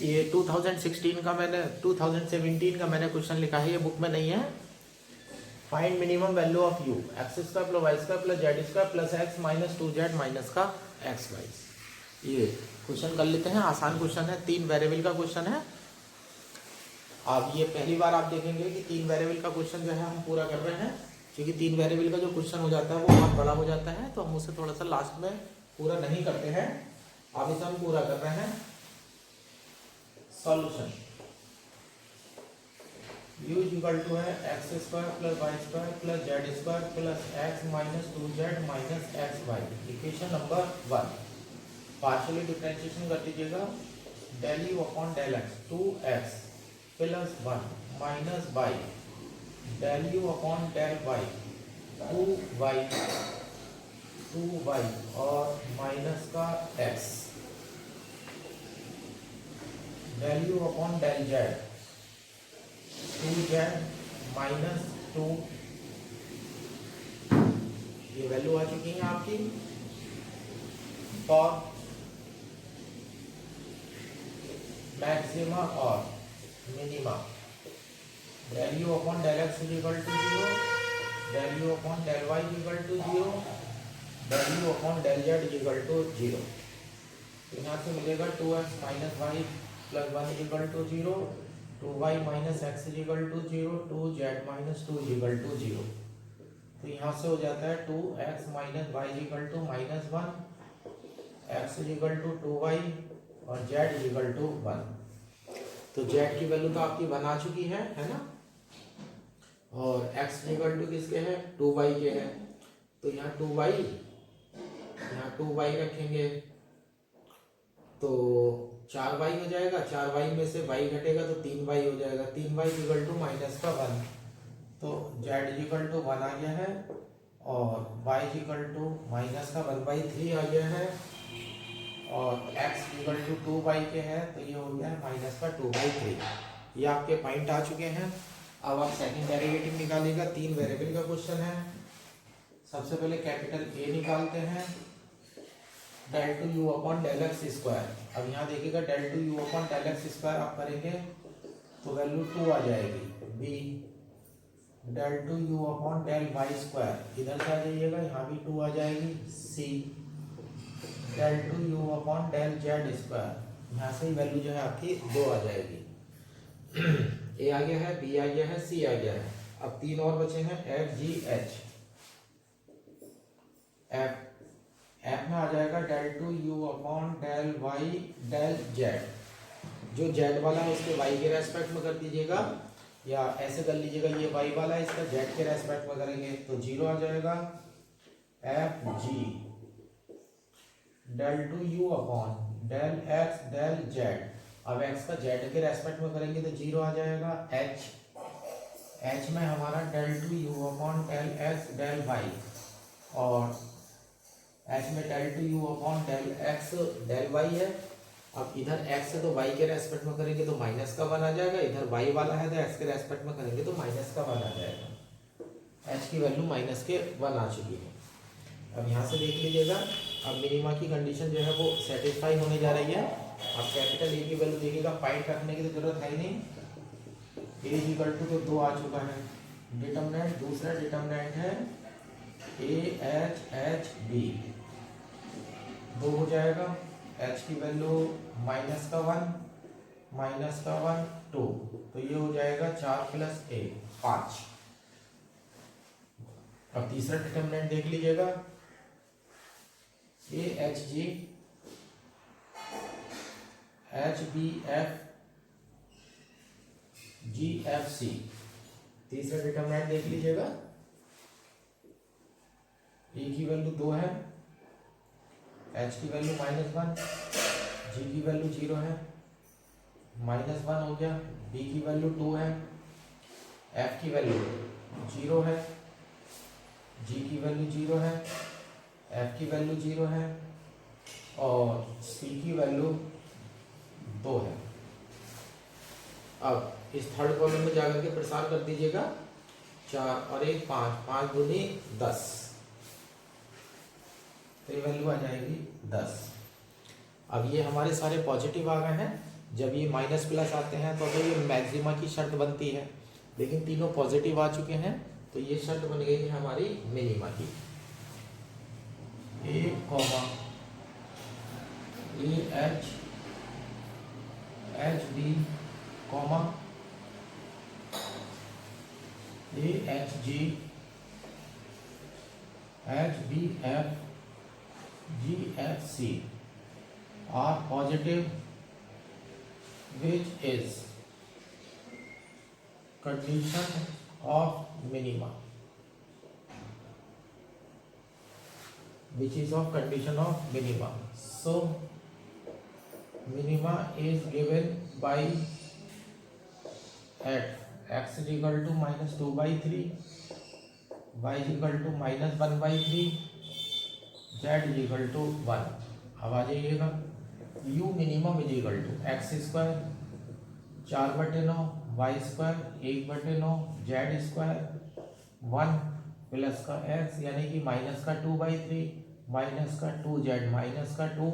ये 2016 का मैंने 2017 का मैंने क्वेश्चन लिखा है, ये बुक में नहीं है। Find minimum value of u, x square plus y square plus z square plus x minus 2z minus का एक्स वाई। ये क्वेश्चन कर लेते हैं, आसान क्वेश्चन है, 3 वेरिएबल का क्वेश्चन है। अब ये पहली बार आप देखेंगे कि 3 वेरिएबल का क्वेश्चन जो है हम पूरा कर रहे हैं, क्योंकि 3 वेरिएबल का जो क्वेश्चन हो जाता है वो बहुत बड़ा हो जाता है, तो हम उसे थोड़ा सा लास्ट में पूरा नहीं करते हैं। अब इसे हम पूरा कर रहे हैं। सॉल्यूशन u इक्वल टू है x square plus y square plus z square plus x minus 2z minus x y. Equation number 1 partially differentiation कर दीजिएगा। Del u upon del x 2x plus 1 minus y del u upon del y 2y और minus का x del u upon del z 2z minus 2। ये value आ चुकी है आपकी for maxima और minima. Del u upon del x equal to 0, del u upon del y equal to 0, del u upon del z equal to 0। तो यहाँ से मिलेगा 2x minus y plus 1 equal to 0, 2y minus x equal to 0, 2z minus 2 equal to 0। तो यहाँ से हो जाता है 2x minus y equal to minus 1, x equal to 2y और z इक्वल टू 1। तो z की वैल्यू तो आपकी 1 आ चुकी है ना, और x इक्वल टू किसके है 2y के है। तो यहाँ 2y, यहाँ 2y रखेंगे तो 4y हो जाएगा, 4y में से y घटेगा तो 3y हो जाएगा, 3y इक्वल टू माइनस का 1। तो z इक्वल टू 1 आ गया है और y इक्वल टू माइनस का 1/3 आ गया है, और x इक्वल टू 2y के है तो ये हो गया है माइनस का 2/3। ये आपके पॉइंट आ चुके हैं। अब आप सेकंड डेरिवेटिव निकालिएगा। 3 वेरिएबल का क्वेश्चन है। सबसे पहले कैपिटल A निकालते हैं, del two you upon del x square. अब यहाँ देखिएगा del two you upon del x square आप करेंगे तो वैल्यू 2 आ जाएगी। B del two you upon del y square, इधर से आ जाइएगा, यहाँ भी 2 आ जाएगी। C del two you upon del z square, यहाँ से वैल्यू जो है आपकी 2 आ जाएगी। ए आ गया है, बी आ गया है, सी आ गया है। अब 3 और बचे हैं, एफ जी एच। एफ में आ जाएगा del two you upon del Y del Z. जो जेड वाला है उसके वाई के रेस्पेक्ट में कर दीजिएगा, या ऐसे कर लीजिएगा, ये वाई वाला है इसका जेड के रेस्पेक्ट में करेंगे तो 0 आ जाएगा। F G del two you upon del x del z. अब एक्स का जेड के रेस्पेक्ट में करेंगे तो 0 आ जाएगा। एच में हमारा del two you upon del x del y, और एच में del two you upon del x del y है। अब इधर एक्स है तो वाई के रेस्पेक्ट में करेंगे तो माइनस का 1 आ जाएगा, इधर वाई वाला है तो एक्स के रेस्पेक्ट में करेंगे तो माइनस का 1 आ जाएगा। एच की वैल्यू माइनस के 1 आ चुकी है। अब यहाँ से देख लीजिएगा, अब मिनिमा की कंडीशन जो है वो सेटिस्फाई होने जा रही है। अब कैपिटल ए की वैल्यू देखिएगा, पॉइंट रखने की तो जरूरत है ही नहीं। ए इक्वल टू तो 2 आ चुका है। डिटरमिनेंट, दूसरा डिटरमिनेंट है ए एच एच बी, 2 हो जाएगा। h की वैल्यू माइनस का 1 माइनस का 1 2, तो ये हो जाएगा 4 प्लस ए 5। अब तीसरा डिटरमिनेंट देख लीजिएगा, a H G H B F G F c. तीसरा डिटरमिनेंट देख लीजिएगा, ए की वैल्यू 2 है, एच की वैल्यू -1, जी की वैल्यू 0 है, -1 हो गया। बी की वैल्यू 2 है, एफ की वैल्यू 0 है, जी की वैल्यू 0 है, एफ की वैल्यू 0 है, और सी की वैल्यू 2 है। अब इस थर्ड कॉलम में जाकर के प्रसार कर दीजिएगा, 4 और 1 5, 5 दूनी 10, तो ये वैल्यू आ जाएगी 10। अब ये हमारे सारे पॉजिटिव आ गए हैं, जब ये माइनस प्लस आते हैं तो ये मैक्सिमा की शर्त बनती है, लेकिन तीनों पॉजिटिव आ चुके हैं तो ये शर्त बन गई है हमारी मिनिमा की। A comma A H D comma A H G H B F G F C R positive which is condition of minima, which is of condition of minima. So minima is given by at x is equal to minus 2 by 3, y is equal to minus 1 by 3, z is equal to 1। अब आ जाइएगा u minimum is equal to x square 4/9, y square 1/9, z square 1 plus का x यानी कि minus का 2/3 minus का 2z minus का 2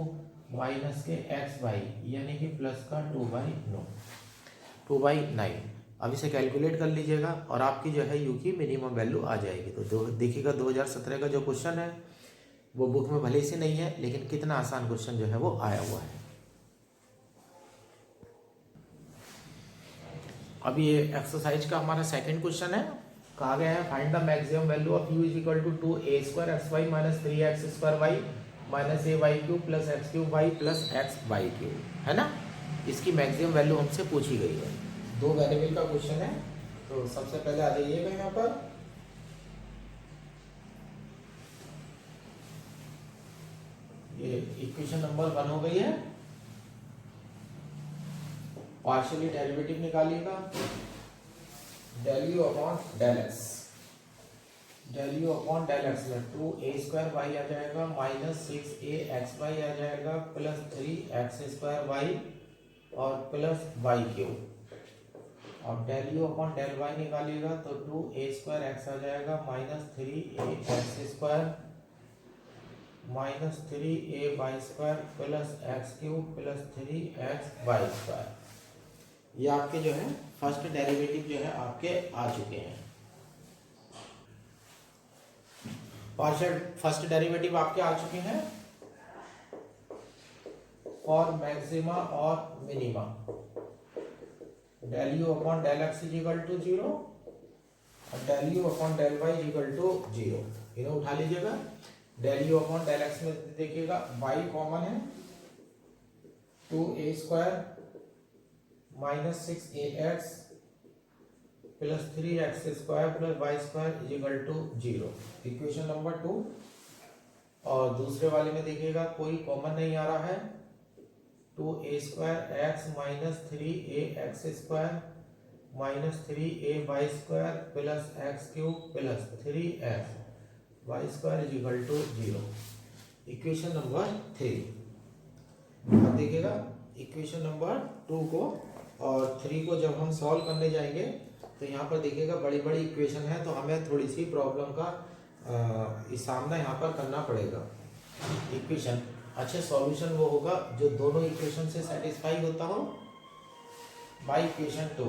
minus के x/y यानी कि प्लस का 2/9। अब इसे कैलकुलेट कर लीजिएगा और आपकी जो है u की मिनिमम वैल्यू आ जाएगी। तो देखिएगा 2017 का जो क्वेश्चन है वो बुक में भले से नहीं है, लेकिन कितना आसान क्वेश्चन जो है वो आया हुआ है। अब ये एक्सरसाइज का हमारा सेकंड क्वेश्चन है। कहा गया है find the maximum value of u is equal to 2a² xy minus 3x² y minus ay³ plus x³ y plus xy³ है ना। इसकी मैक्सिमम वैल्यू हमसे पूछी गई है। 2 वेरिएबल का क्वेश्चन है। तो सबसे पहले आ जाइएगा यहाँ पर, ये इक्वेशन नंबर 1 हो गई है। पार्शियली डेरिवेटिव निकालिएगा, del u upon del x, del u upon del x में 2a² आ जाएगा माइनस 6axy आ जाएगा प्लस 3x² और प्लस y³। अब del u upon del y निकालिएगा तो 2a² x आ जाएगा minus 3ax² minus 3ay² plus x³ plus 3xy²। ये आपके जो है फर्स्ट डेरिवेटिव जो है आपके आ चुके हैं। पार्शियल फर्स्ट डेरिवेटिव आपके आ चुके हैं और मैक्सिमा और minima. Del u upon del x is equal to 0 और del u upon del y is equal to 0। इन्हें उठा लीजिएगा। Del u upon del x में देखिएगा y कॉमन है, 2a² minus 6ax plus 3x² plus y² is equal to 0। Equation number 2। और दूसरे वाले में देखिएगा कोई कॉमन नहीं आ रहा है, 2a² minus 3ax² minus 3ay² plus x³ plus 3xy² is equal to 0। Equation number 3। अब देखिएगा इक्वेशन नंबर 2 को और 3 को जब हम सॉल्व करने जाएंगे तो यहाँ पर देखिएगा बड़ी बड़ी इक्वेशन है, तो हमें थोड़ी सी प्रॉब्लम का सामना यहाँ पर करना पड़ेगा। इक्वेशन अच्छे सॉल्यूशन वो होगा जो दोनों इक्वेशन से सेटिस्फाई होता हो। बाय इक्वेशन 2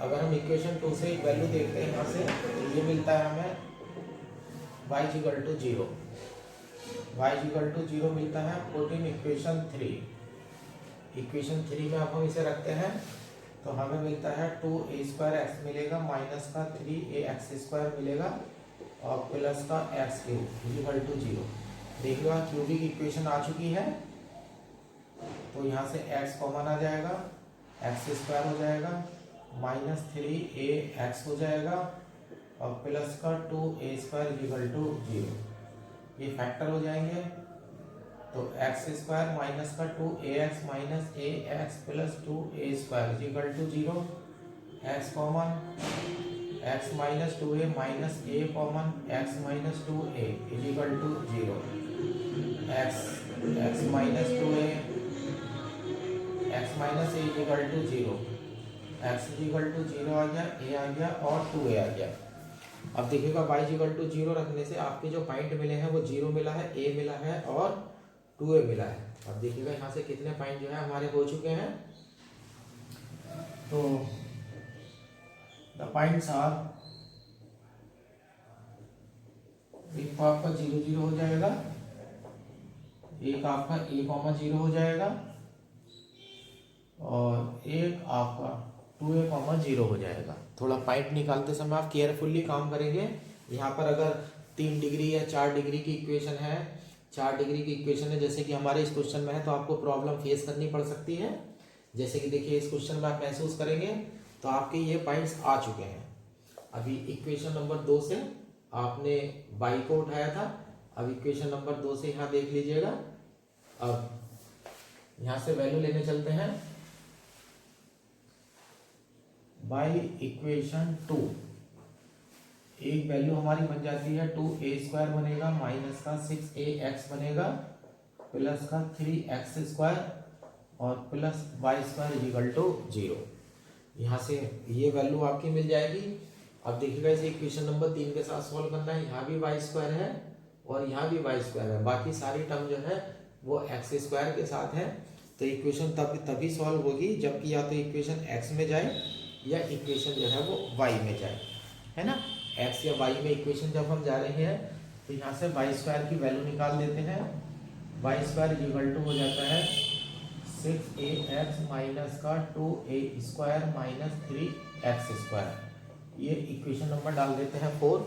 अगर हम इक्वेशन 2 से वैल्यू देखते हैं यहाँ से तो ये मिलता है हमें y equal to 0, y equal to 0 मिलता है। 14 इक्वेशन 3, इक्वेशन 3 में अब हम इसे रखते हैं तो हमें मिलता है 2a² x मिलेगा माइनस का 3ax² मिलेगा और प्लस का x³ इक्वल टू 0। देखिएगा क्यूबिक इक्वेशन आ चुकी है तो यहाँ से x कॉमन आ जाएगा, x² हो जाएगा माइनस 3ax हो जाएगा और प्लस का 2a² इक्वल टू 0। ये फैक्टर हो जाएंगे तो x² माइनस का 2ax minus ax plus 2a² equal to 0। x common, x minus 2a minus a common, x minus 2a equal to 0। x minus 2a x minus a equal to 0, x equal to 0 आ गया, a आ गया और 2a आ गया। अब देखिएगा y equal to 0 रखने से आपके जो पॉइंट मिले हैं वो 0 मिला है, a मिला है और 2a मिला है। अब देखिएगा यहाँ से कितने पॉइंट जो है हमारे हो चुके हैं। तो द पॉइंट्स आर, एक तो आपका 0 0 हो जाएगा, एक आपका a, 0 हो जाएगा और एक आपका 2a, 0 हो जाएगा। थोड़ा पॉइंट निकालते समय आप केयरफुली काम करेंगे। यहाँ पर अगर 3 डिग्री या 4 डिग्री की इक्वेशन है, 4 डिग्री की इक्वेशन है जैसे कि हमारे इस क्वेश्चन में है, तो आपको प्रॉब्लम फेस करनी पड़ सकती है। जैसे कि देखिए इस क्वेश्चन में आप महसूस करेंगे तो आपके ये पॉइंट्स आ चुके हैं। अभी इक्वेशन नंबर 2 से आपने y को उठाया था, अब इक्वेशन नंबर 2 से यहाँ देख लीजिएगा। अब यहाँ से वैल्यू लेने चलते हैं। बाई इक्वेशन 2 एक वैल्यू हमारी बन जाती है 2a² बनेगा माइनस का 6ax बनेगा प्लस का 3x² और प्लस y² 0। यहाँ से ये वैल्यू आपकी मिल जाएगी। अब देखिएगा इसे इक्वेशन नंबर 3 के साथ सॉल्व करना है। यहाँ भी y² है और यहाँ भी y² है, बाकी सारी टर्म जो है वो x² के साथ है। तो इक्वेशन तभी सॉल्व होगी जबकि या तो इक्वेशन x में जाए या इक्वेशन जो है वो y में जाए, है ना। x या y में इक्वेशन जब हम जा रहे हैं तो यहाँ से y² की वैल्यू निकाल देते हैं। y² हो जाता है 6ax माइनस का 2a² माइनस 3x²। ये इक्वेशन नंबर डाल देते हैं 4।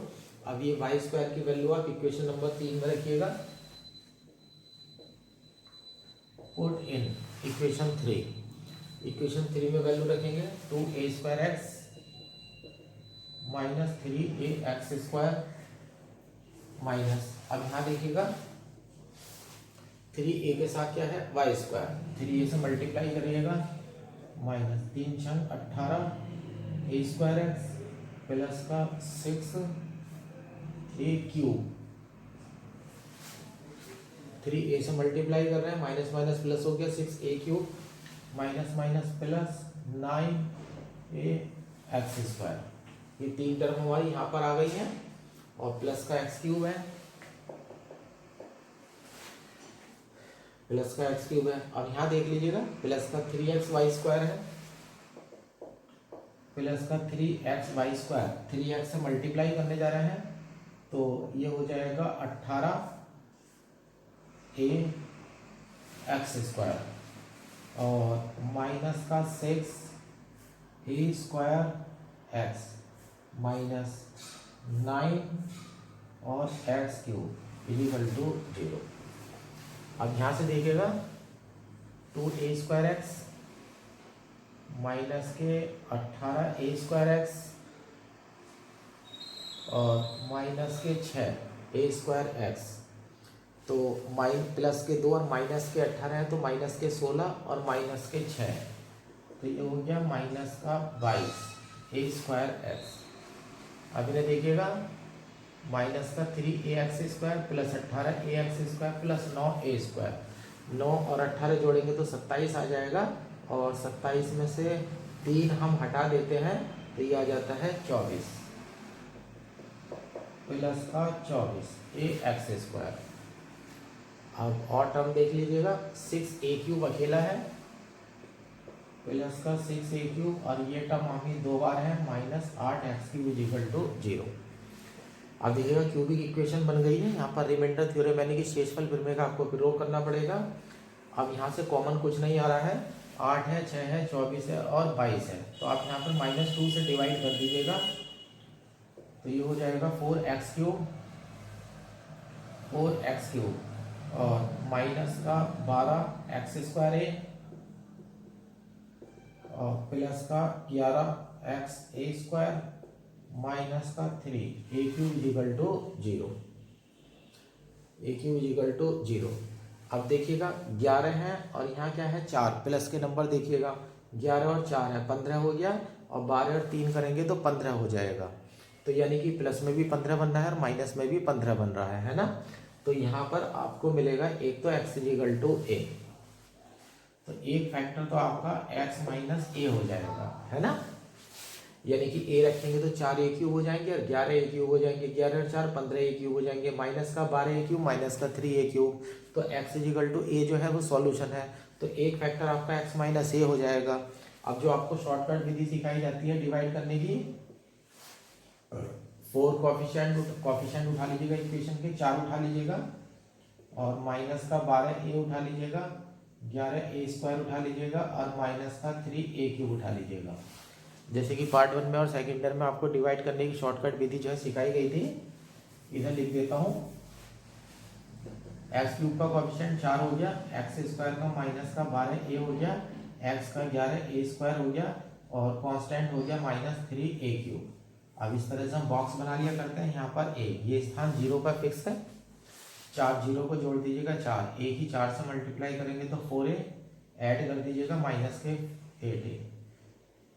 अब ये y² की वैल्यू आप इक्वेशन नंबर 3 में रखिएगा। Put in equation 3। इक्वेशन 3 में वैल्यू रखेंगे 2a² माइनस 3ax² माइनस, अब यहाँ देखिएगा 3a के साथ क्या है y², 3a से मल्टीप्लाई करिएगा माइनस 3 छंग 18 a² प्लस का 6a³ 3a से मल्टीप्लाई कर रहे हैं, माइनस माइनस प्लस हो गया 6a³ minus minus plus 9ax²। ये 3 टर्म हमारी यहाँ पर आ गई है और प्लस का x³ है, प्लस का x³ है। अब यहाँ देख लीजिएगा प्लस का 3xy² है, प्लस का 3xy², 3x से मल्टीप्लाई करने जा रहे हैं तो ये हो जाएगा 18ax² और माइनस का 6a² माइनस 9 और x³ इक्वल टू 0। अब यहाँ से देखिएगा 2a² माइनस के 18a² और माइनस के 6a², तो प्लस के 2 और माइनस के 18 है तो माइनस के 16 और माइनस के 6, तो ये हो गया माइनस का 22a²। अब इन्हें देखिएगा माइनस का 3ax² plus 18ax² plus 9a², 9 और 18 जोड़ेंगे तो 27 आ जाएगा और 27 में से 3 हम हटा देते हैं तो ये आ जाता है 24 प्लस का 24ax²। अब और टर्म देख लीजिएगा 6a³ अकेला है प्लस का 6a³ और ये टर्म हमें 2 बार है माइनस 8x³ इक्वल टू 0। अब देखिएगा क्यूबिक इक्वेशन बन गई है। यहाँ पर रिमाइंडर थ्योरम यानी कि शेषफल प्रमेय का आपको प्रयोग करना पड़ेगा। अब यहाँ से कॉमन कुछ नहीं आ रहा है, 8 है, 6 है, 24 है और 22 है, तो आप यहाँ पर -2 से डिवाइड कर दीजिएगा तो ये हो जाएगा 4x³ और माइनस का 12x² और प्लस का 11xa² माइनस का 3a³ equal to 0, a³ equal to 0। अब देखिएगा 11 है और यहाँ क्या है 4, प्लस के नंबर देखिएगा 11 और 4 है 15 हो गया और 12 और 3 करेंगे तो 15 हो जाएगा, तो यानी कि प्लस में भी 15 बन रहा है और माइनस में भी 15 बन रहा है ना। तो यहाँ पर आपको मिलेगा एक तो x इक्वल टू a, तो एक फैक्टर तो आपका x माइनस a हो जाएगा, है ना। यानी कि ए रखेंगे तो 4 ए क्यूब हो जाएंगे और 11 ए क्यूब हो जाएंगे, 11 और 4 15 ए क्यूब हो जाएंगे, माइनस का 12 ए क्यूब माइनस का 3 ए क्यूब। तो x इजिकल टू ए जो है वो सॉल्यूशन है, तो एक फैक्टर आपका x माइनस ए हो जाएगा। अब जो आपको शॉर्टकट विधि सिखाई जाती है डिवाइड करने की, 4 कॉफिशिएंट उठा लीजिएगा इक्वेशन के, 4 उठा लीजिएगा और माइनस का 12 ए उठा लीजिएगा, 11 ए स्क्वायर उठा लीजिएगा और माइनस का 3 ए क्यूब उठा लीजिएगा। जैसे कि पार्ट 1 में और सेकेंड ईयर में आपको डिवाइड करने की शॉर्टकट विधि जो है सिखाई गई थी। इधर लिख देता हूँ, एक्स क्यूब का कॉफिशिएंट 4 हो गया, एक्स स्क्वायर का माइनस का 12 ए हो गया, एक्स का 11 ए स्क्वायर हो गया और कांस्टेंट हो गया माइनस 3 ए क्यूब। अब इस तरह से हम बॉक्स बना लिया करते हैं। यहाँ पर ए, ये स्थान 0 का फिक्स है, 4 0 को जोड़ दीजिएगा, 4 ए की 4 से मल्टीप्लाई करेंगे तो 4a, ऐड कर दीजिएगा माइनस के 8a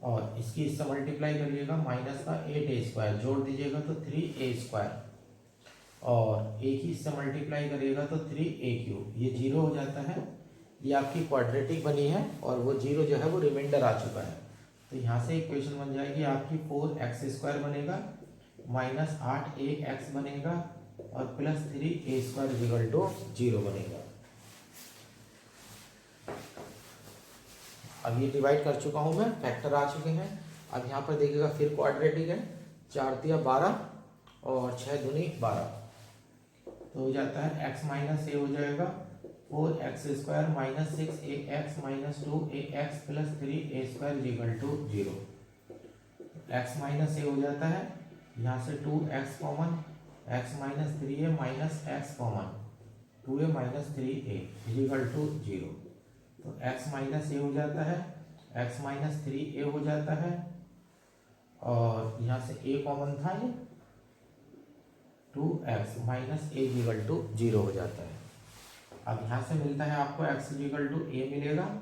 और इसकी इससे मल्टीप्लाई करिएगा माइनस का 8a स्क्वायर, जोड़ दीजिएगा तो 3a स्क्वायर और ए की इससे मल्टीप्लाई करिएगा तो 3a क्यूब। ये 0 हो जाता है, ये आपकी क्वाड्रेटिक बनी है और वो 0 जो है वो रिमाइंडर आ चुका है। तो यहाँ से इक्वेशन बन जाएगी आपकी 4x स्क्वायर बनेगा माइनस 8a x बनेगा और plus 3a square equal to 0 बनेगा। अब ये डिवाइड कर चुका हूँ मैं, फैक्टर आ चुके हैं। अब यहाँ पर देखिएगा फिर क्वाड्रेटिक है, 4 तिया 12 और 6 दूनी 12, तो हो जाता है x माइनस ए हो जाएगा 4x square minus 6ax minus 2ax plus 3a square equal to 0। x minus a हो जाता है, यहाँ से 2x common, x minus 3a minus x common, 2a minus 3a equal to 0। तो x माइनस ए हो जाता है, x माइनस 3a हो जाता है और यहाँ से a कॉमन था, ये 2x minus a equal to 0 हो जाता है। अब यहाँ से मिलता है आपको x इक्वल टू a मिलेगा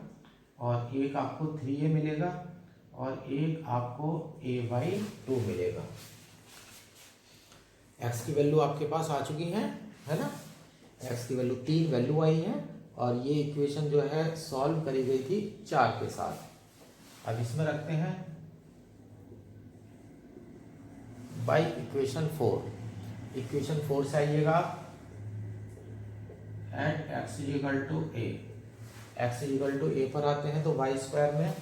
और एक आपको 3a मिलेगा और एक आपको a/2 मिलेगा। x की वैल्यू आपके पास आ चुकी है ना, x की वैल्यू 3 वैल्यू आई है और ये इक्वेशन जो है सॉल्व करी गई थी 4 के साथ। अब इसमें रखते हैं बाई इक्वेशन 4। इक्वेशन 4 से आइएगा at x equal to a, x equal to a पर आते हैं तो y स्क्वायर में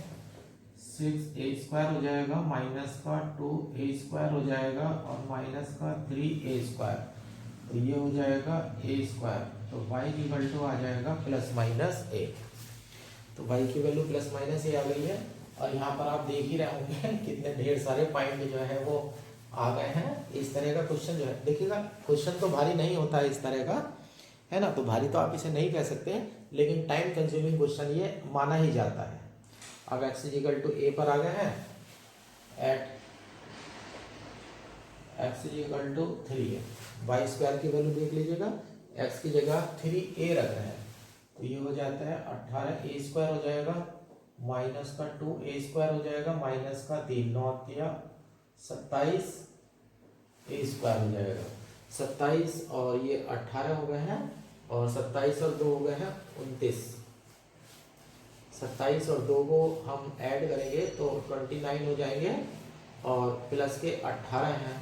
6a स्क्वायर हो जाएगा माइनस का 2a स्क्वायर हो जाएगा और माइनस का 3a स्क्वायर, तो ये हो जाएगा a स्क्वायर। तो y इक्वल टू आ जाएगा प्लस माइनस a। तो y की वैल्यू प्लस माइनस a आ गई है और यहाँ पर आप देख ही रहे होंगे कितने ढेर सारे पॉइंट जो है वो आ गए हैं। इस तरह का क्वेश्चन जो है, देखिएगा क्वेश्चन तो भारी नहीं होता है इस तरह का, है ना, तो भारी तो आप इसे नहीं कह सकते, लेकिन टाइम कंज्यूमिंग क्वेश्चन ये माना ही जाता है। अब x इक्वल टू a पर आ गए हैं, at x equal to 3a, y square की वैल्यू देख लीजिएगा, x की जगह 3a रख रहे हैं तो ये हो जाता है 18a स्क्वायर हो जाएगा माइनस का 2a स्क्वायर हो जाएगा माइनस का 3, 9 तिया 27a स्क्वायर हो जाएगा। 27 और ये 18 हो गए हैं और 27 और 2 हो गए हैं 29। 27 और 2 को हम ऐड करेंगे तो 29 हो जाएंगे और प्लस के 18 हैं,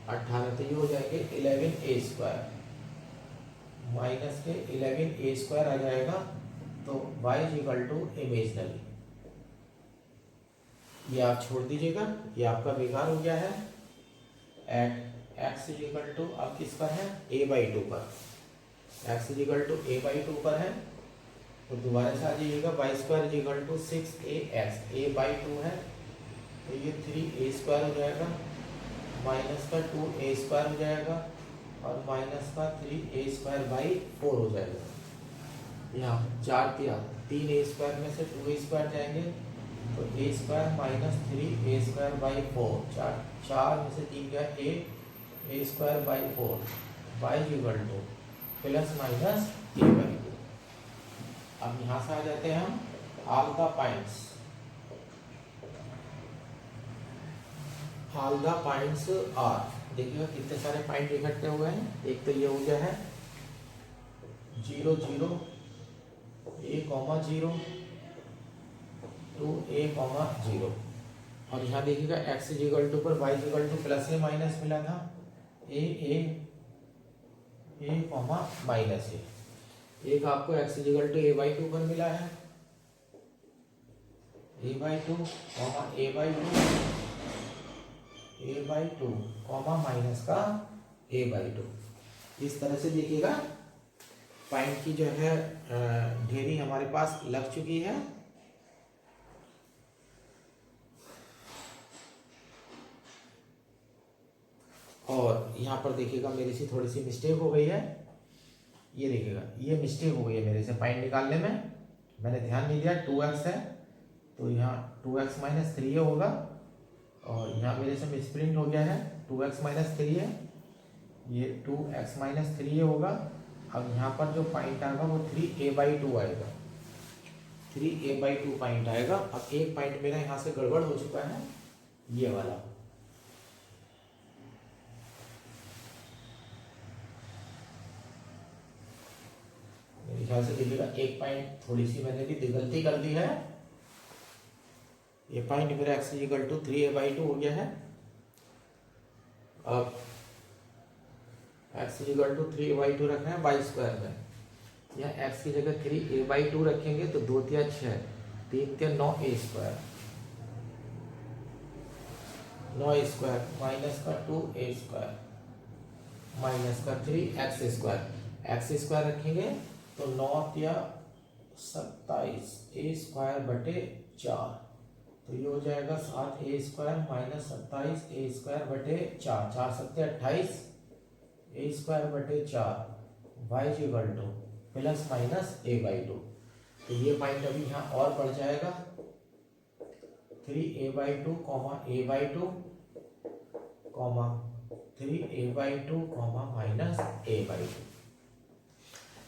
18 तो ये हो जाएंगे 11a स्क्वायर माइनस के 11a स्क्वायर आ जाएगा। तो y इक्वल टू इमेजनरी, ये आप छोड़ दीजिएगा, ये आपका बेकार हो गया है। एट x इक्वल टू अब किस पर है, a/2 पर, x इक्वल टू a/2 पर है तो दोबारा से आ जाइएगा y square equal to 6ax, a/2 है तो ये 3a स्क्वायर हो जाएगा माइनस का 2a स्क्वायर हो जाएगा और माइनस का 3a स्क्वायर बाई 4 हो जाएगा। यहाँ 4 तिया 3a स्क्वायर में से 2a स्क्वायर जाएंगे तो a square minus 3a square by 4, 4 में से 3 गया 8, a square by 4, y equal two plus minus a/2। अब यहाँ से आ जाते हैं हम ऑल द पॉइंट्स आर, देखिएगा कितने सारे पॉइंट इकट्ठे हुए हैं। एक तो ये हो गया है 0 0 a, 0 2a, 0, और यहाँ देखिएगा x इजिकल टू पर y इजिकल टू प्लस ए माइनस मिला था, ए कॉमा माइनस ए। एक आपको x इजिकल टू a/2 पर मिला है, a/2 comma a/2 comma minus का a/2। इस तरह से देखिएगा पॉइंट की जो है ढेरी हमारे पास लग चुकी है। और यहाँ पर देखिएगा मेरे से थोड़ी सी मिस्टेक हो गई है, ये देखिएगा ये मिस्टेक हो गई है मेरे से पॉइंट निकालने में, मैंने ध्यान नहीं दिया। 2x है तो यहाँ 2x माइनस 3 होगा, और यहाँ मेरे से मिसप्रिंट हो गया है, 2x माइनस 3 है, ये 2x माइनस 3 होगा। अब यहाँ पर जो पॉइंट आएगा वो 3a/2 आएगा, 3a/2 पॉइंट आएगा। अब एक पॉइंट मेरा यहाँ से गड़बड़ हो चुका है, ये वाला। मेरे ख्याल से देखिएगा एक पॉइंट थोड़ी सी मैंने भी गलती कर दी है। ये पॉइंट मेरा x इक्वल टू 3a/2 हो गया है। अब x इक्वल टू 3a/2 रखना है y स्क्वायर में, या x की जगह 3a/2 रखेंगे तो 2 × 6 3 × 9 a स्क्वायर, 9 स्क्वायर माइनस का 2a स्क्वायर माइनस का 3x स्क्वायर, x स्क्वायर रखेंगे तो 9 × 27 a स्क्वायर बटे 4, तो ये हो जाएगा 7a square minus 27 a square बटे 4, 4 7 28 a स्क्वायर बटे 4 y equal two plus minus a/2। तो ये पॉइंट अभी यहाँ और बढ़ जाएगा, 3a/2 comma a/2 comma 3a/2 comma minus a/2।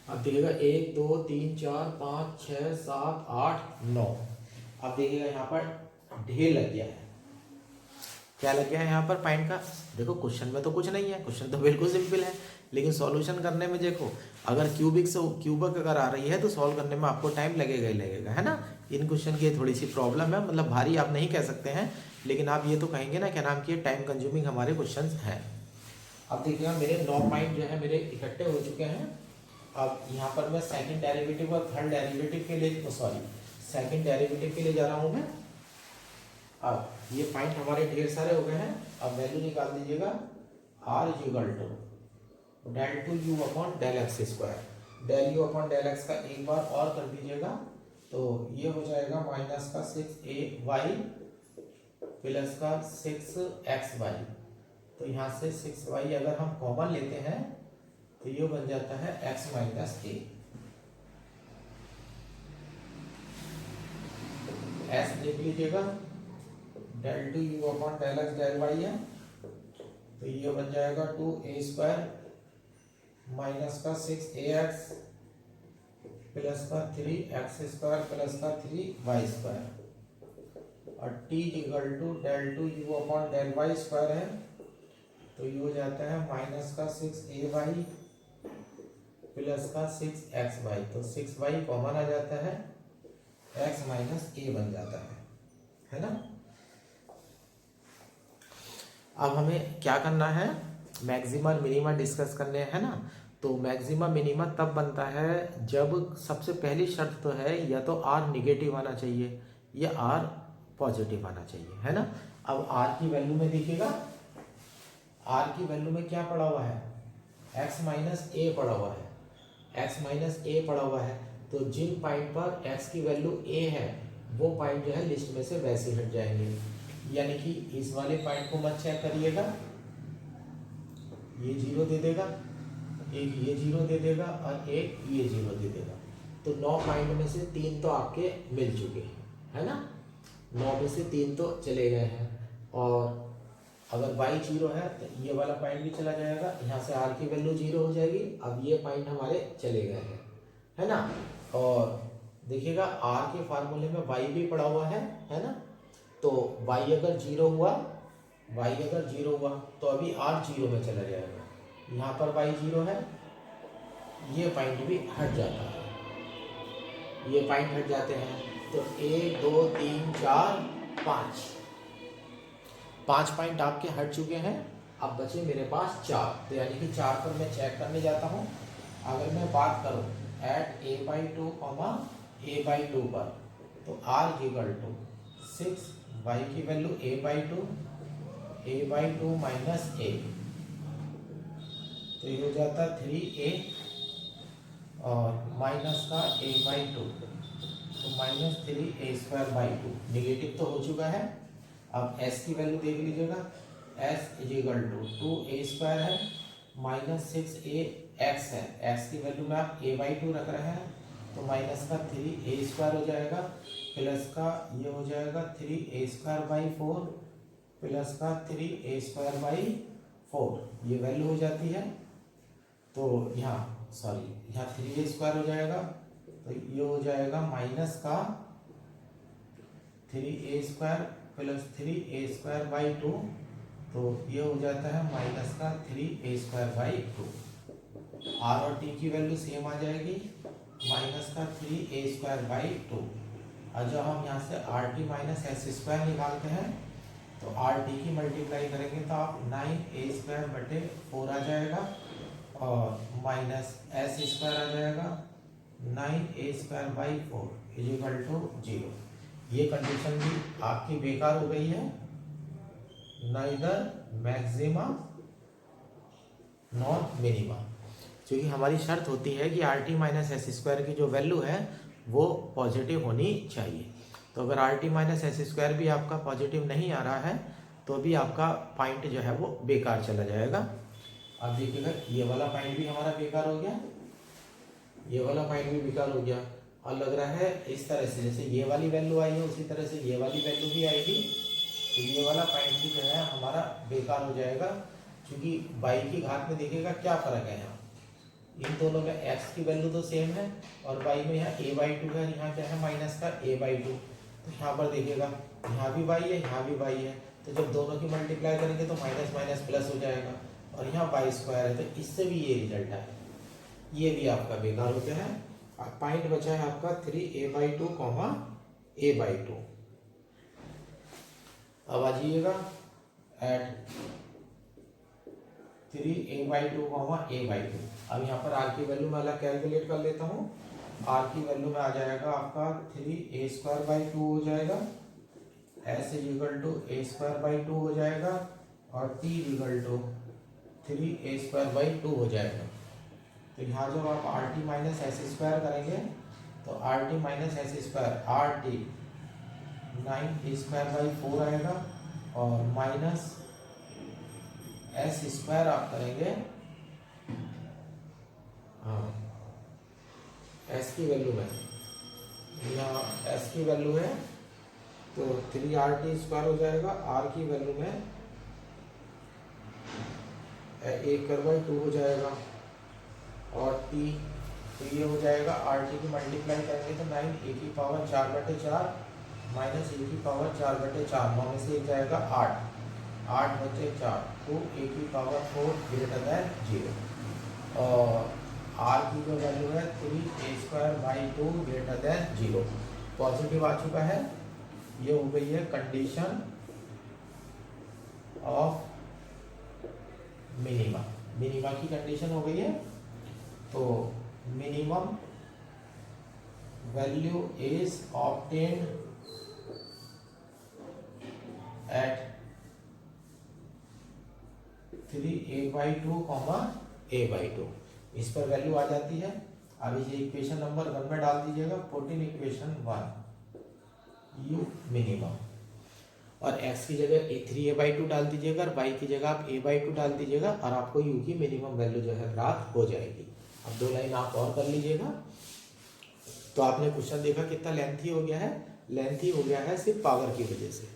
अब देखिएगा 1 2 3 4 5 6 7 8 9। अब देखिएगा यहाँ पर ढेर लग गया है। क्या लग गया है यहाँ पर पॉइंट का? देखो क्वेश्चन में तो कुछ नहीं है, क्वेश्चन तो बिल्कुल सिंपल है, लेकिन सॉल्यूशन करने में देखो अगर क्यूबिक अगर आ रही है तो सॉल्व करने में आपको टाइम लगेगा ही लगेगा, है ना। इन क्वेश्चन की थोड़ी सी प्रॉब्लम है, मतलब भारी आप नहीं कह सकते हैं, लेकिन आप ये तो कहेंगे ना क्या नाम की टाइम कंज्यूमिंग हमारे क्वेश्चन हैं। अब देखिएगा मेरे 9 पॉइंट जो है मेरे इकट्ठे हो चुके हैं। अब यहाँ पर मैं सेकंड डेरिवेटिव और थर्ड डेरिवेटिव के लिए सेकंड डेरिवेटिव के लिए जा रहा हूँ मैं। अब ये पॉइंट हमारे ढेर सारे हो गए हैं। अब वैल्यू निकाल दीजिएगा r equal to del 2u upon del x square, del u upon del x का एक बार और कर दीजिएगा, तो ये हो जाएगा माइनस का 6ay प्लस का 6xy। तो यहाँ से 6y अगर हम कॉमन लेते हैं तो ये बन जाता है x माइनस a। s देख लीजिएगा, del 2u upon del x del y है, तो ये बन जाएगा 2a स्क्वायर माइनस का 6ax प्लस का 3x स्क्वायर प्लस का 3y स्क्वायर, और t equal to del 2u upon del y square है, तो ये हो जाता है माइनस का 6ay प्लस का 6xy, तो 6y कॉमन आ जाता है, x माइनस a बन जाता है ना। अब हमें क्या करना है, मैक्सिमा और मिनिमा डिस्कस करने हैं ना। तो मैक्सिमा मिनिमा तब बनता है जब सबसे पहली शर्त तो है या तो r निगेटिव आना चाहिए या r पॉजिटिव आना चाहिए, है ना। अब r की वैल्यू में देखिएगा, r की वैल्यू में क्या पड़ा हुआ है, x माइनस a पड़ा हुआ है, x माइनस a पड़ा हुआ है। तो जिन पॉइंट पर x की वैल्यू a है वो पॉइंट जो है लिस्ट में से वैसे हट जाएंगे, यानी कि इस वाले पॉइंट को मत चेक करिएगा, ये 0 दे देगा, एक ये 0 दे देगा और एक ये 0 दे देगा। तो 9 पॉइंट में से 3 तो आपके मिल चुके हैं, है ना। 9 में से 3 तो चले गए हैं, और अगर y 0 है तो ये वाला पॉइंट भी चला जाएगा, यहाँ से r की वैल्यू 0 हो जाएगी। अब ये पॉइंट हमारे चले गए हैं, है ना। और देखिएगा r के फार्मूले में y भी पड़ा हुआ है ना। तो y अगर 0 हुआ तो अभी r 0 में चला जाएगा, यहाँ पर y 0 है, ये पॉइंट भी हट जाता है, ये पॉइंट हट जाते हैं। तो 1 2 3 4 5 5 पॉइंट आपके हट चुके हैं, अब बचे मेरे पास 4। तो यानी कि 4 पर मैं चेक करने जाता हूँ। अगर मैं बात करूँ एट a/2 a/2 पर, तो r इक्वल टू 6, y की वैल्यू a/2 माइनस a, तो ये हो जाता 3a और माइनस का a/2, तो माइनस 3a²/2 निगेटिव तो हो चुका है। अब s की वैल्यू देख लीजिएगा, s इक्वल टू 2a² है माइनस 6ax है, x की वैल्यू में आप a/2 रख रहे हैं, तो माइनस का 3a² हो जाएगा, प्लस का ये हो जाएगा 3a²/4 प्लस का 3a²/4, ये वैल्यू हो जाती है। तो यहाँ सॉरी यहाँ 3a² हो जाएगा, तो ये हो जाएगा माइनस का 3a² प्लस 3a²/2, तो ये हो जाता है माइनस का 3a²/2। r और t की वैल्यू सेम आ जाएगी, माइनस का 3a²/2। और जब हम यहाँ से rt माइनस s² निकालते हैं, तो rt की मल्टीप्लाई करेंगे तो आप 9a²/4 आ जाएगा, और माइनस s² आ जाएगा 9a²/4 इक्वल टू 0। ये कंडीशन भी आपकी बेकार हो गई है, नाइदर मैक्सिमा नॉर मिनिमा, क्योंकि हमारी शर्त होती है कि rt माइनस s² की जो वैल्यू है वो पॉजिटिव होनी चाहिए। तो अगर rt माइनस s² भी आपका पॉजिटिव नहीं आ रहा है, तो भी आपका पॉइंट जो है वो बेकार चला जाएगा। अब देखिएगा ये वाला पॉइंट भी हमारा बेकार हो गया, ये वाला पॉइंट भी बेकार हो गया, और लग रहा है इस तरह से जैसे ये वाली वैल्यू आई है उसी तरह से ये वाली वैल्यू भी आएगी, तो ये वाला पॉइंट भी जो है हमारा बेकार हो जाएगा, क्योंकि y की घात में देखिएगा क्या फर्क है। यहाँ इन दोनों में x की वैल्यू तो सेम है, और y में यहाँ a/2 है, यहाँ क्या है माइनस का a/2, तो यहाँ पर देखिएगा यहाँ भी y है यहाँ भी y है, तो जब दोनों की मल्टीप्लाई करेंगे तो माइनस माइनस प्लस हो जाएगा, और यहाँ y² है, तो इससे भी ये रिजल्ट है, ये भी आपका बेकार होता है। पॉइंट बचा है आपका 3a/2 a/2। अब आ जाइएगा एट 3a/2 a/2। अब यहाँ पर r की वैल्यू मैं अलग कैलकुलेट कर लेता हूँ। r की वैल्यू में आ जाएगा आपका 3a²/2 हो जाएगा, s इक्वल टू a²/2 हो जाएगा, और t इक्वल टू 3a²/2 हो जाएगा। तो यहाँ जब आप rt माइनस s² करेंगे, तो rt minus s² rt 9a²/4 आएगा, और माइनस s² आप करेंगे, हाँ s की वैल्यू में यहाँ s की वैल्यू है तो 3rt² हो जाएगा, r की वैल्यू में a²/2 हो जाएगा, और t तो ये हो जाएगा rt की मल्टीप्लाई करेंगे तो 9a⁴/4 माइनस a⁴/4, 9 में से एक जाएगा 8, 8 बचे 4, तो a⁴ ग्रेटर दैन 0, और r की जो वैल्यू है 3a²/2 ग्रेटर दैन 0 पॉजिटिव आ चुका है। ये हो गई है कंडीशन ऑफ मिनिमा, मिनिमा की कंडीशन हो गई है। तो minimum value is obtained at 3a/2 a/2, इस पर वैल्यू आ जाती है। अब इसे इक्वेशन नंबर 1 में डाल दीजिएगा, 14 इक्वेशन 1 u मिनिमम, और x की जगह 3a/2 डाल दीजिएगा, और y की जगह आप a/2 डाल दीजिएगा, और आपको u की मिनिमम वैल्यू जो है प्राप्त हो जाएगी। अब 2 लाइन आप और कर लीजिएगा। तो आपने क्वेश्चन देखा कितना लेंथी हो गया है, लेंथी हो गया है सिर्फ पावर की वजह से।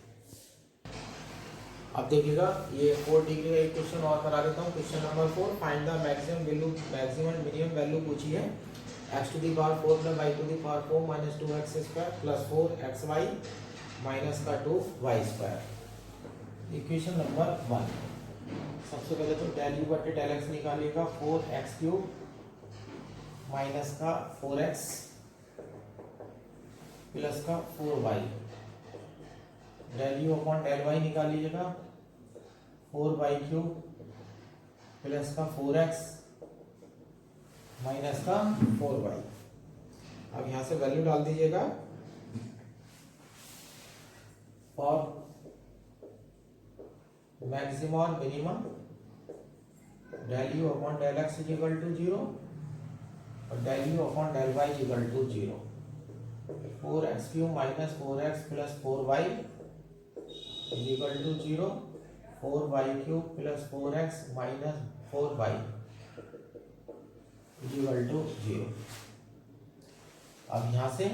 अब देखिएगा ये 4 डिग्री का एक क्वेश्चन और करा देता हूँ। Question number 4, find the maximum value, maximum and minimum value पूछी है। x⁴ plus y⁴ minus 2x² plus 4xy minus का 2y²। इक्वेशन नंबर 1, सबसे पहले तो डेल u बटे डेल x निकालिएगा, 4x³ माइनस का 4x प्लस का 4y, del u upon del y निकालिएगा, 4y³ प्लस का 4x माइनस का 4y। अब यहां से वैल्यू डाल दीजिएगा फॉर मैक्सिमम और minimum del u upon del x is equal to 0 और del u upon del y is equal to 0। 4x³ minus 4x plus 4y is equal to 0। 4y³ plus 4x minus 4y is equal to 0। अब यहाँ से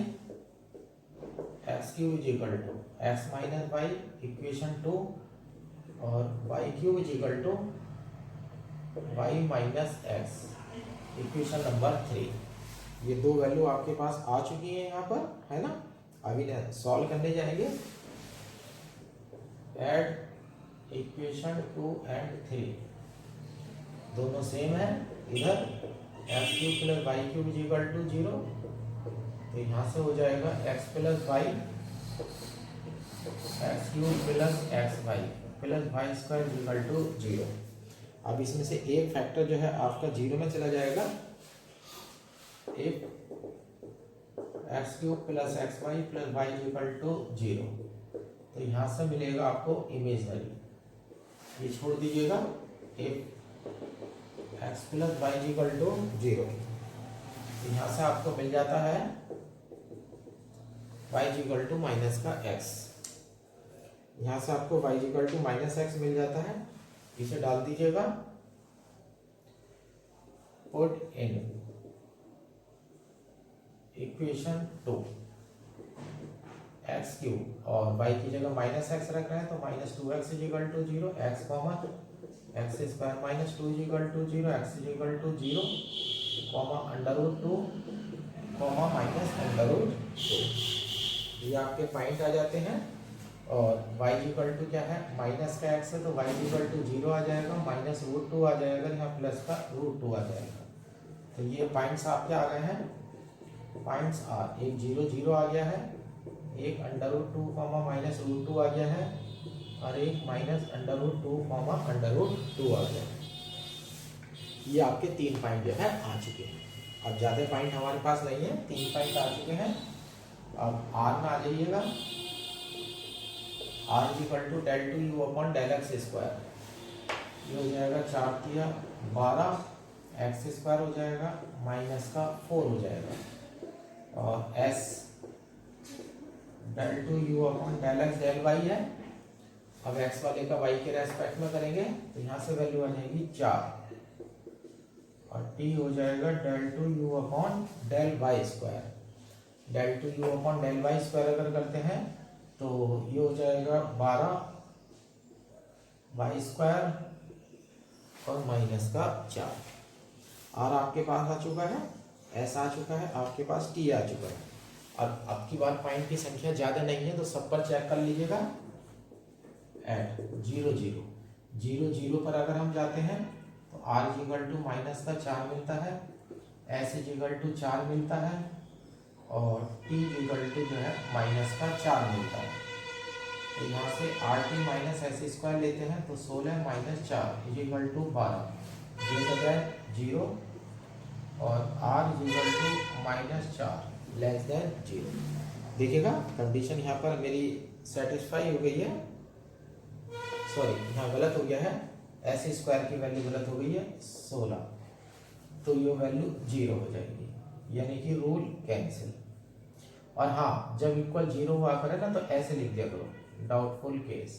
x³ is equal to x minus y equation 2 और y³ is equal to y minus x equation number 3। ये दो value आपके पास आ चुकी है यहाँ पर, है ना। अभी सॉल्व करने जाएंगे। ऐड इक्वेशन 2 एंड 3 दोनों सेम है। इधर x³ plus y³ is equal to 0, तो यहाँ से हो जाएगा x plus y x³ plus xy plus y square is equal to 0। अब इसमें से एक फैक्टर जो है आपका 0 में चला जाएगा। एक x³ plus xy plus y is equal to 0, तो यहाँ से मिलेगा आपको इमेजनरी, ये छोड़ दीजिएगा। एक x plus y is equal to 0, तो यहाँ से आपको मिल जाता है y is equal to minus का x। यहाँ से आपको y is equal to minus x मिल जाता है, इसे डाल दीजिएगा। पुट इन इक्वेशन 2 x³ और y की जगह माइनस x रख रहे हैं, तो minus 2x is equal to 0, x comma x square minus 2 is equal to 0, x is equal to 0 comma √2 comma minus √2। ये आपके पॉइंट आ जाते हैं। और y इक्वल टू क्या है, माइनस का x है तो y इक्वल टू 0 आ जाएगा, माइनस √2 आ जाएगा, यहाँ प्लस का √2 आ जाएगा। तो ये पॉइंट्स आपके आ गए हैं। पॉइंट्स आ एक 0 0 आ गया है, एक √2 कॉमा माइनस √2 आ गया है, और एक माइनस √2 कॉमा √2 आ गया है। ये आपके 3 पॉइंट जो है आ चुके हैं। अब ज़्यादा पॉइंट हमारे पास नहीं है, 3 पॉइंट आ चुके हैं। अब r में आ जाइएगा। r is equal to del 2u upon del x square, ये हो जाएगा 4 तिया 12, x स्क्वायर हो जाएगा माइनस का 4 हो जाएगा, और s del 2u upon del x del y है। अब x वाले का y के रेस्पेक्ट में करेंगे तो यहाँ से वैल्यू आ जाएगी 4, और t हो जाएगा del 2u upon del y square. del 2u upon del y square अगर करते हैं तो ये हो जाएगा 12 y स्क्वायर और माइनस का 4। r आपके पास आ चुका है, s आ चुका है, आपके पास t आ चुका है। और अब की बार पॉइंट की संख्या ज़्यादा नहीं है तो सब पर चेक कर लीजिएगा। एट 0 0 0 0 पर अगर हम जाते हैं तो r is equal to minus का 4 मिलता है, s इज इक्वल टू 4 मिलता है, और t इज इक्वल टू जो है माइनस का 4 मिलता है। तो यहाँ से rt माइनस एस स्क्वायर लेते हैं तो 16 माइनस 4 इज इक्वल टू 12, ये जगह 0, और r is equal to minus 4 less than 0। देखिएगा कंडीशन यहाँ पर मेरी सेटिस्फाई हो गई है। सॉरी, यहाँ गलत हो गया है, एस स्क्वायर की वैल्यू गलत हो गई है 16, तो ये वैल्यू 0 हो जाएगी, यानी कि रूल कैंसिल। और हाँ, जब इक्वल 0 हुआ करे ना तो ऐसे लिख दिया करो, डाउटफुल केस।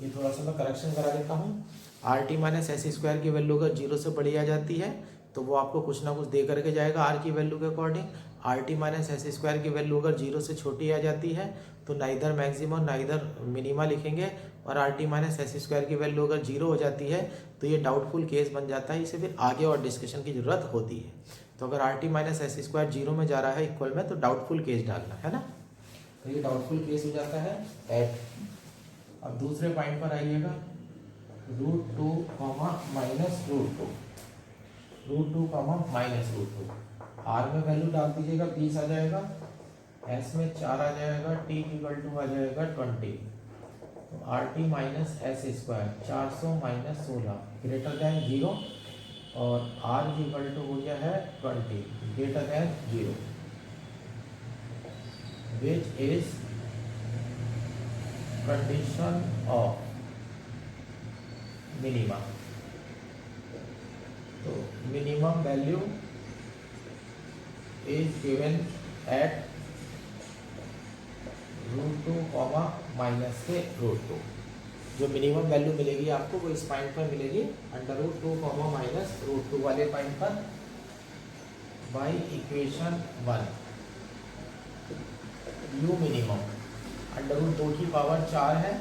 ये थोड़ा सा मैं करेक्शन करा देता हूँ। Are t minus s square की वैल्यू अगर 0 से बड़ी आ जाती है तो वो आपको कुछ ना कुछ दे करके जाएगा आर की वैल्यू के according. Are t minus s square की वैल्यू अगर 0 से छोटी आ जाती है तो ना इधर मैक्सिमम ना इधर मिनिमा लिखेंगे, और are t minus s square की वैल्यू अगर 0 हो जाती है तो ये डाउटफुल केस बन जाता है। इसे फिर आगे और डिस्कशन की जरूरत होती है। तो अगर are t minus s square 0 में जा रहा है इक्वल में, तो डाउटफुल केस डालना है ना, तो ये डाउटफुल केस हो जाता है एट। अब दूसरे पॉइंट पर आइएगा, √2 माइनस √2, √2 माइनस √2। आर में वैल्यू डाल दीजिएगा, 20 आ जाएगा, एस में 4 आ जाएगा, टी इक्वल टू आ जाएगा 20। तो r t minus s square 400 minus 16 greater than 0 और आर इक्वल टू हो गया है 20 greater than 0 which is condition of minima. तो minimum value is given at √2 comma minus के √2। जो मिनिमम वैल्यू मिलेगी आपको वो इस पॉइंट पर मिलेगी √2 कॉमा माइनस √2 वाले पॉइंट पर बाई इक्वेशन 1। यू मिनिमम √2 की पावर 4 है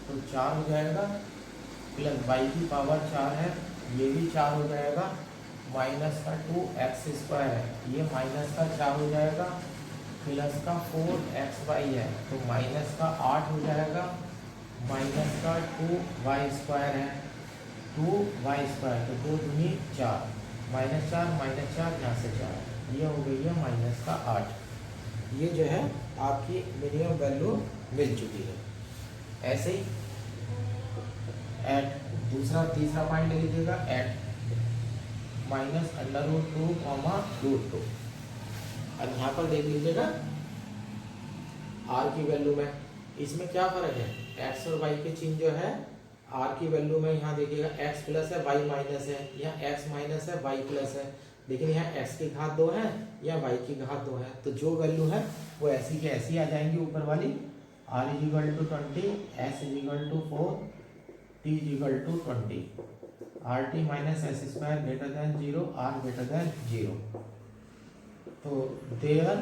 तो 4 हो जाएगा, प्लस y की पावर 4 है ये भी 4 हो जाएगा, माइनस का 2x² है ये माइनस का 4 हो जाएगा, प्लस का 4xy है तो माइनस का 8 हो जाएगा, माइनस का 2y² है 2y² तो 2 दूनी 4 -4 यहाँ से 4 ये हो गई है माइनस का 8। ये जो है आपकी मिनिमम वैल्यू मिल चुकी है। ऐसे ही एट तीसरा पॉइंट ले लीजिएगा एट -√2 कॉमा √2। अब यहाँ पर देख लीजिएगा आर की वैल्यू में इसमें क्या फर्क है, एक्स और वाई के चिन्ह जो है आर की वैल्यू में यहाँ देखिएगा एक्स प्लस है वाई माइनस है, यहाँ एक्स माइनस है वाई प्लस है, लेकिन यहाँ एक्स की घात 2 है या वाई की घात 2 है। तो जो वैल्यू है वो ऐसी की ऐसी आ जाएंगी ऊपर वाली। R is equal to 20, s is equal to 4, t is equal to 20, r t minus s square greater than 0, r greater than 0। तो there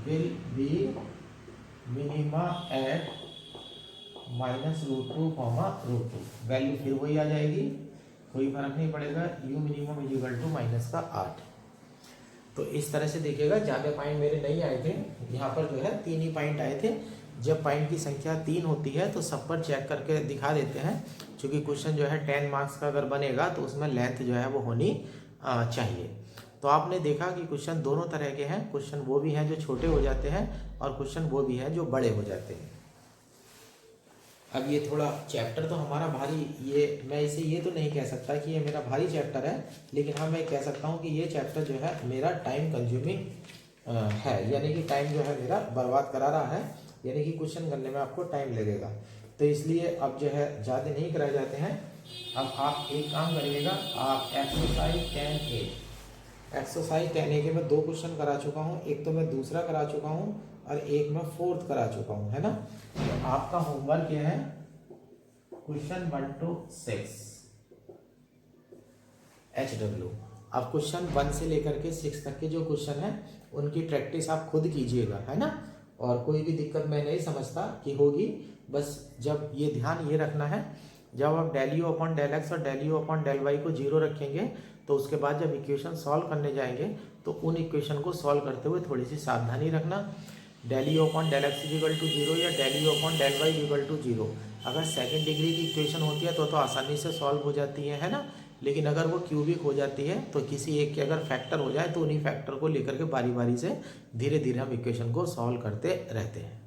will be minima at -√2 comma √2। Value फिर वही आ जाएगी, कोई फर्क नहीं पड़ेगा। U minimum is equal to minus का 8। तो इस तरह से देखिएगा, ज़्यादा पॉइंट मेरे नहीं आए थे, यहाँ पर जो है 3 ही पॉइंट आए थे। जब पॉइंट की संख्या 3 होती है तो सब पर चेक करके दिखा देते हैं, क्योंकि क्वेश्चन जो है 10 मार्क्स का अगर बनेगा तो उसमें लेंथ जो है वो होनी चाहिए। तो आपने देखा कि क्वेश्चन दोनों तरह के हैं, क्वेश्चन वो भी हैं जो छोटे हो जाते हैं और क्वेश्चन वो भी हैं जो बड़े हो जाते हैं। अब ये थोड़ा चैप्टर तो हमारा भारी, ये मैं इसे ये तो नहीं कह सकता कि ये मेरा भारी चैप्टर है, लेकिन हाँ मैं कह सकता हूँ कि ये चैप्टर जो है मेरा टाइम कंज्यूमिंग है, यानी कि टाइम जो है मेरा बर्बाद करा रहा है, यानी कि क्वेश्चन करने में आपको टाइम लगेगा। तो इसलिए अब जो है ज़्यादा नहीं कराए जाते हैं। अब आप एक काम करिएगा, आप एक्सरसाइज 10A में 2 क्वेश्चन करा चुका हूँ, एक तो मैं दूसरा करा चुका हूँ और एक मैं 4th करा चुका हूँ, है ना। तो आपका होमवर्क क्या है, क्वेश्चन 1 to 6 HW। अब क्वेश्चन 1 से लेकर के 6 तक के जो क्वेश्चन है उनकी प्रैक्टिस आप खुद कीजिएगा, है ना। और कोई भी दिक्कत मैं नहीं समझता कि होगी, बस जब ये ध्यान ये रखना है, जब आप del u upon del x और del u upon del y को 0 रखेंगे तो उसके बाद जब इक्वेशन सॉल्व करने जाएंगे तो उन इक्वेशन को सॉल्व करते हुए थोड़ी सी सावधानी रखना। del u upon del x equal to 0 या del u upon del y equal to 0 अगर सेकंड डिग्री की इक्वेशन होती है तो आसानी से सॉल्व हो जाती है ना। लेकिन अगर वो क्यूबिक हो जाती है तो किसी एक के अगर फैक्टर हो जाए तो उन्हीं फैक्टर को लेकर के बारी बारी से धीरे धीरे हम इक्वेशन को सॉल्व करते रहते हैं।